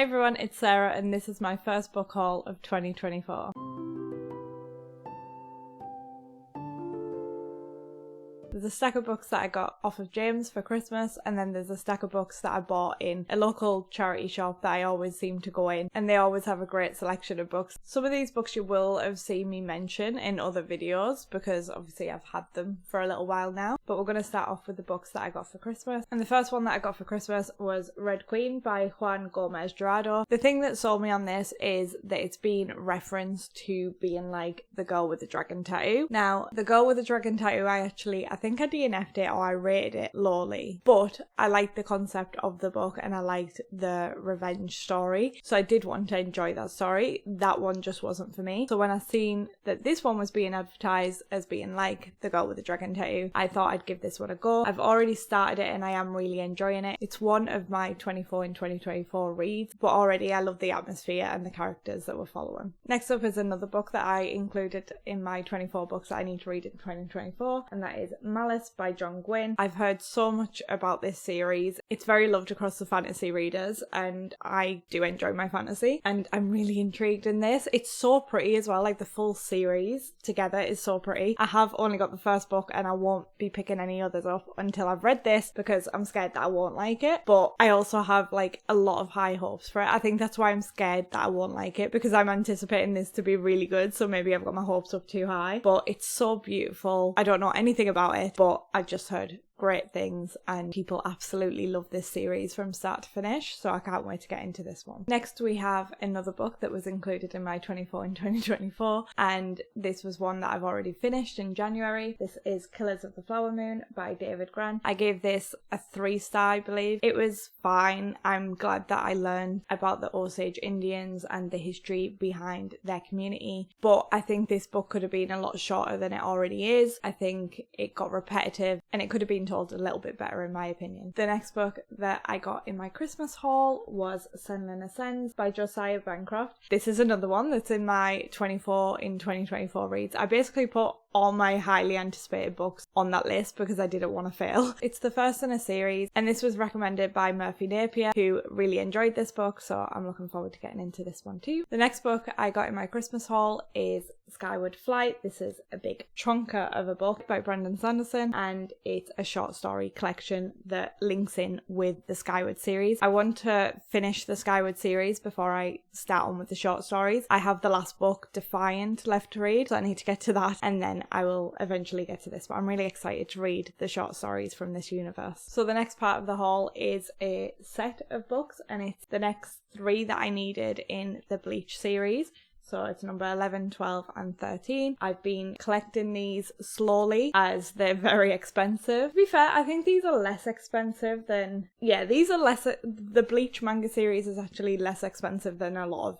Hi everyone, it's Sarah and this is my first book haul of 2024. There's a stack of books that I got off of James for Christmas, and then there's a stack of books that I bought in a local charity shop that I always seem to go in, and they always have a great selection of books. Some of these books you will have seen me mention in other videos because obviously I've had them for a little while now, but we're going to start off with the books that I got for Christmas. And the first one that I got for Christmas was Red Queen by Juan Gomez Jurado. The thing that sold me on this is that it's been referenced to being like the girl with the dragon tattoo. Now, the girl with the dragon tattoo, I think I DNF'd it or I rated it lowly, but I liked the concept of the book and I liked the revenge story, so I did want to enjoy that story. That one just wasn't for me. So when I seen that this one was being advertised as being like the girl with the dragon tattoo, I thought I'd give this one a go. I've already started it and I am really enjoying it. It's one of my 24 in 2024 reads, but already I love the atmosphere and the characters that we're following. Next up is another book that I included in my 24 books that I need to read in 2024, and that is Malice by John Gwynne. I've heard so much about this series. It's very loved across the fantasy readers and I do enjoy my fantasy and I'm really intrigued in this. It's so pretty as well, like the full series together is so pretty. I have only got the first book and I won't be picking any others up until I've read this because I'm scared that I won't like it, but I also have like a lot of high hopes for it. I think that's why I'm scared that I won't like it, because I'm anticipating this to be really good, so maybe I've got my hopes up too high. But it's so beautiful. I don't know anything about it, but I've just heard great things and people absolutely love this series from start to finish, so I can't wait to get into this one. Next we have another book that was included in my 24 in 2024, and this was one that I've already finished in January. This is Killers of the Flower Moon by David Grann. I gave this a 3-star, I believe. It was fine. I'm glad that I learned about the Osage Indians and the history behind their community, but I think this book could have been a lot shorter than it already is. I think it got repetitive and it could have been told a little bit better in my opinion. The next book that I got in my Christmas haul was Senlin Ascends by Josiah Bancroft. This is another one that's in my 24 in 2024 reads. I basically put all my highly anticipated books on that list because I didn't want to fail. It's the first in a series and this was recommended by Murphy Napier, who really enjoyed this book, so I'm looking forward to getting into this one too. The next book I got in my Christmas haul is Skyward Flight. This is a big chunker of a book by Brandon Sanderson and it's a short story collection that links in with the Skyward series. I want to finish the Skyward series before I start on with the short stories. I have the last book, Defiant, left to read, so I need to get to that and then I will eventually get to this, but I'm really excited to read the short stories from this universe. So the next part of the haul is a set of books and it's the next 3 that I needed in the Bleach series. So it's number 11, 12 and 13. I've been collecting these slowly as they're very expensive. To be fair, I think these are less expensive than... Yeah, these are less... The Bleach manga series is actually less expensive than a lot of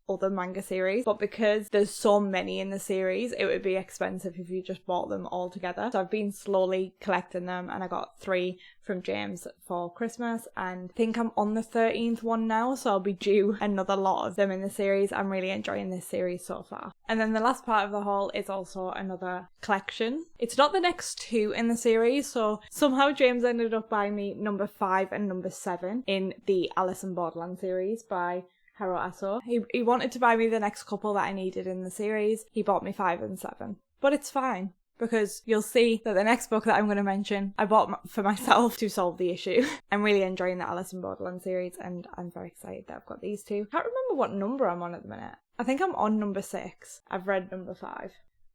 other manga series, but because there's so many in the series it would be expensive if you just bought them all together. So I've been slowly collecting them and I got 3 from James for Christmas and I think I'm on the 13th one now, so I'll be due another lot of them in the series. I'm really enjoying this series so far. And then the last part of the haul is also another collection. It's not the next 2 in the series, so somehow James ended up buying me number 5 and number 7 in the Alice in Borderland series by Haro Aso. He wanted to buy me the next couple that I needed in the series. He bought me 5 and 7. But it's fine, because you'll see that the next book that I'm going to mention, I bought for myself to solve the issue. I'm really enjoying the Alice in Borderland series and I'm very excited that I've got these 2. Can't remember what number I'm on at the minute. I think I'm on number 6. I've read number 5.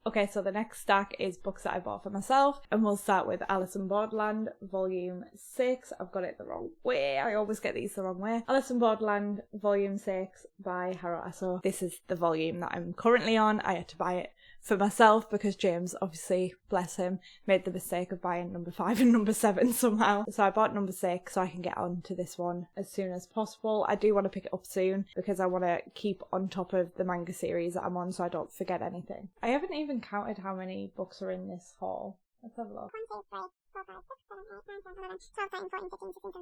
Okay, so the next stack is books that I bought for myself, and we'll start with Alice in Borderland, Volume 6. I've got it the wrong way. I always get these the wrong way. Alice in Borderland, Volume 6 by Haro Aso. This is the volume that I'm currently on. I had to buy it for myself because James, obviously, bless him, made the mistake of buying number 5 and number 7 somehow. So I bought number 6 so I can get on to this one as soon as possible. I do want to pick it up soon because I want to keep on top of the manga series that I'm on so I don't forget anything. I haven't even counted how many books are in this haul. Let's have a look.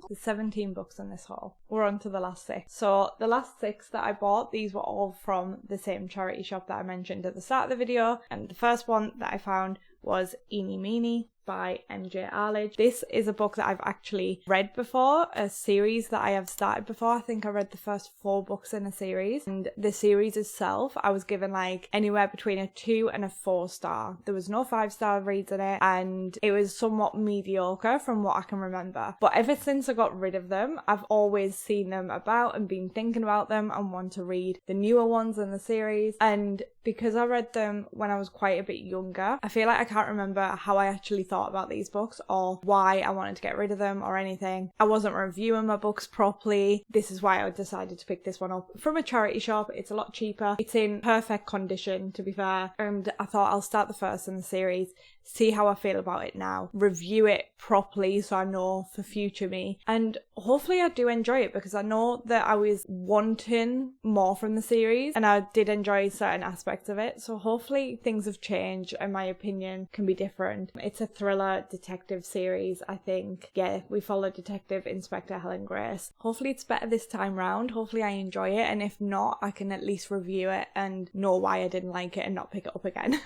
There's 17 books in this haul. We're on to the last 6. So the last 6 that I bought, these were all from the same charity shop that I mentioned at the start of the video. And the first one that I found was Eeny Meeny by MJ Arledge. This is a book that I've actually read before, a series that I have started before. I think I read the first 4 books in a series, and the series itself I was given like anywhere between a 2 and a 4 star. There was no 5-star reads in it, and it was somewhat mediocre from what I can remember. But ever since I got rid of them, I've always seen them about and been thinking about them and want to read the newer ones in the series. And because I read them when I was quite a bit younger, I feel like I can't remember how I actually thought about these books or why I wanted to get rid of them or anything. I wasn't reviewing my books properly. This is why I decided to pick this one up from a charity shop. It's a lot cheaper. It's in perfect condition, to be fair. And I thought I'll start the first in the series, see how I feel about it now, review it properly so I know for future me, and hopefully I do enjoy it, because I know that I was wanting more from the series and I did enjoy certain aspects of it. So hopefully things have changed and my opinion can be different. It's a thriller detective series, I think. Yeah, we follow Detective Inspector Helen Grace. Hopefully it's better this time round. Hopefully I enjoy it, and if not, I can at least review it and know why I didn't like it and not pick it up again.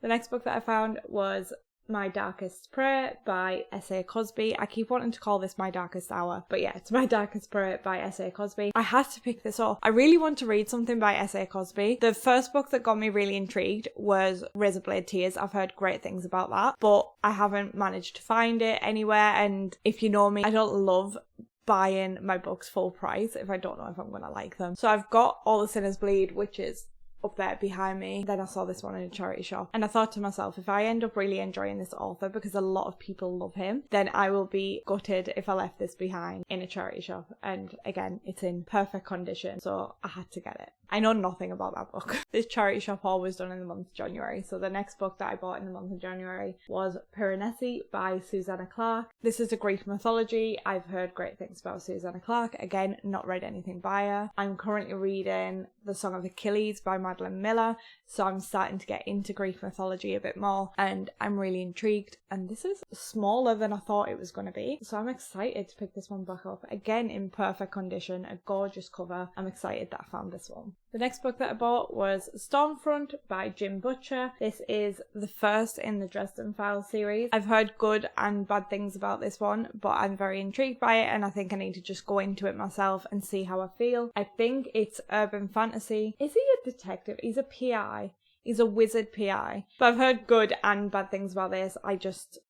The next book that I found was My Darkest Prey by S.A. Cosby. I keep wanting to call this My Darkest Hour, but yeah, it's My Darkest Prey by S.A. Cosby. I had to pick this up. I really want to read something by S.A. Cosby. The first book that got me really intrigued was Razorblade Tears. I've heard great things about that, but I haven't managed to find it anywhere, and if you know me, I don't love buying my books full price if I don't know if I'm going to like them. So I've got All the Sinners Bleed, which is up there behind me. Then I saw this one in a charity shop, and I thought to myself, if I end up really enjoying this author, because a lot of people love him, then I will be gutted if I left this behind in a charity shop. And again, it's in perfect condition, so I had to get it. I know nothing about that book. This charity shop haul was done in the month of January, so the next book that I bought in the month of January was Piranesi by Susanna Clarke. This is a Greek mythology. I've heard great things about Susanna Clarke. Again, not read anything by her. I'm currently reading The Song of Achilles by Madeline Miller, so I'm starting to get into Greek mythology a bit more, and I'm really intrigued. And this is smaller than I thought it was going to be, so I'm excited to pick this one back up. Again, in perfect condition, a gorgeous cover. I'm excited that I found this one. The next book that I bought was Stormfront by Jim Butcher. This is the first in the Dresden Files series. I've heard good and bad things about this one, but I'm very intrigued by it, and I think I need to just go into it myself and see how I feel. I think it's urban fantasy. Is he a detective? He's a PI. He's a wizard PI. But I've heard good and bad things about this.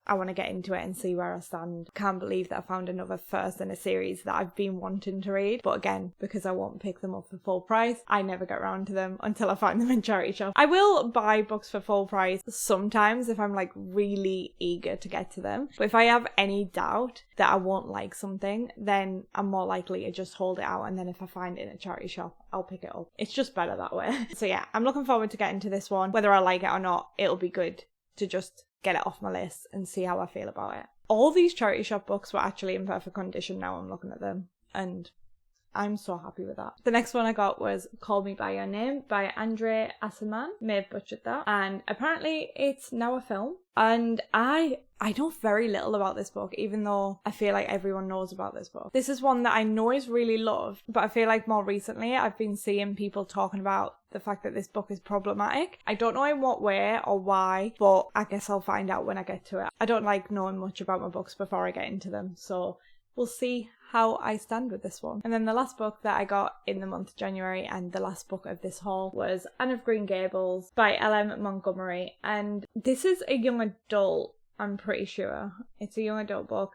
I want to get into it and see where I stand. Can't believe that I found another first in a series that I've been wanting to read. But again, because I won't pick them up for full price, I never get around to them until I find them in charity shop. I will buy books for full price sometimes if I'm like really eager to get to them. But if I have any doubt that I won't like something, then I'm more likely to just hold it out, and then if I find it in a charity shop, I'll pick it up. It's just better that way. So yeah, I'm looking forward to getting to this one. Whether I like it or not, it'll be good to just get it off my list and see how I feel about it. All these charity shop books were actually in perfect condition now I'm looking at them, and I'm so happy with that. The next one I got was Call Me By Your Name by Andre Asselman. May have butchered that. And apparently it's now a film. And I know very little about this book, even though I feel like everyone knows about this book. This is one that I know is really loved, but I feel like more recently I've been seeing people talking about the fact that this book is problematic. I don't know in what way or why, but I guess I'll find out when I get to it. I don't like knowing much about my books before I get into them, so we'll see how I stand with this one. And then the last book that I got in the month of January, and the last book of this haul, was Anne of Green Gables by L.M. Montgomery. And this is a young adult, I'm pretty sure. It's a young adult book,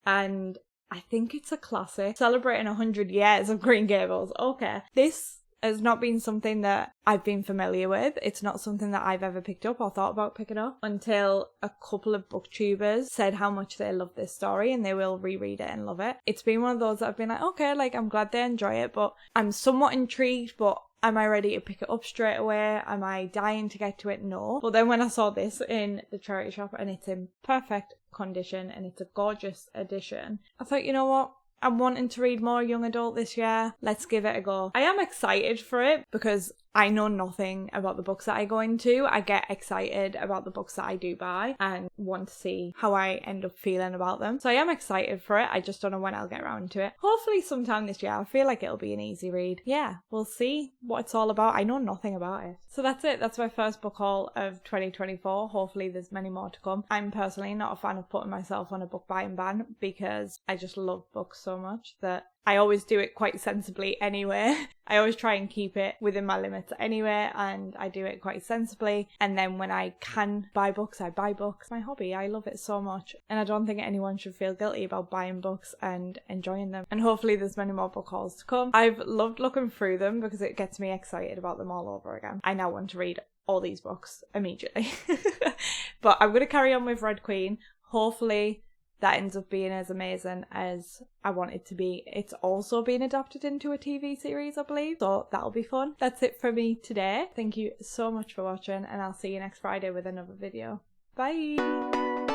and I think it's a classic. Celebrating 100 years of Green Gables. Okay. This has not been something that I've been familiar with. It's not something that I've ever picked up or thought about picking up until a couple of booktubers said how much they love this story and they will reread it and love it. It's been one of those that I've been like, okay, like I'm glad they enjoy it, but I'm somewhat intrigued, but am I ready to pick it up straight away? Am I dying to get to it? No. But then when I saw this in the charity shop and it's in perfect condition and it's a gorgeous edition, I thought, you know what? I'm wanting to read more young adult this year. Let's give it a go. I am excited for it because I know nothing about the books that I go into. I get excited about the books that I do buy and want to see how I end up feeling about them. So I am excited for it. I just don't know when I'll get around to it. Hopefully sometime this year. I feel like it'll be an easy read. Yeah, we'll see what it's all about. I know nothing about it. So that's it. That's my first book haul of 2024. Hopefully there's many more to come. I'm personally not a fan of putting myself on a book buying ban because I just love books so much that I always do it quite sensibly anyway. I always try and keep it within my limits anyway, and I do it quite sensibly. And then when I can buy books, I buy books. My hobby, I love it so much. And I don't think anyone should feel guilty about buying books and enjoying them. And hopefully there's many more book hauls to come. I've loved looking through them because it gets me excited about them all over again. I now want to read all these books immediately. But I'm going to carry on with Red Queen. Hopefully that ends up being as amazing as I want it to be. It's also being adapted into a TV series, I believe, so that'll be fun. That's it for me today. Thank you so much for watching, and I'll see you next Friday with another video. Bye!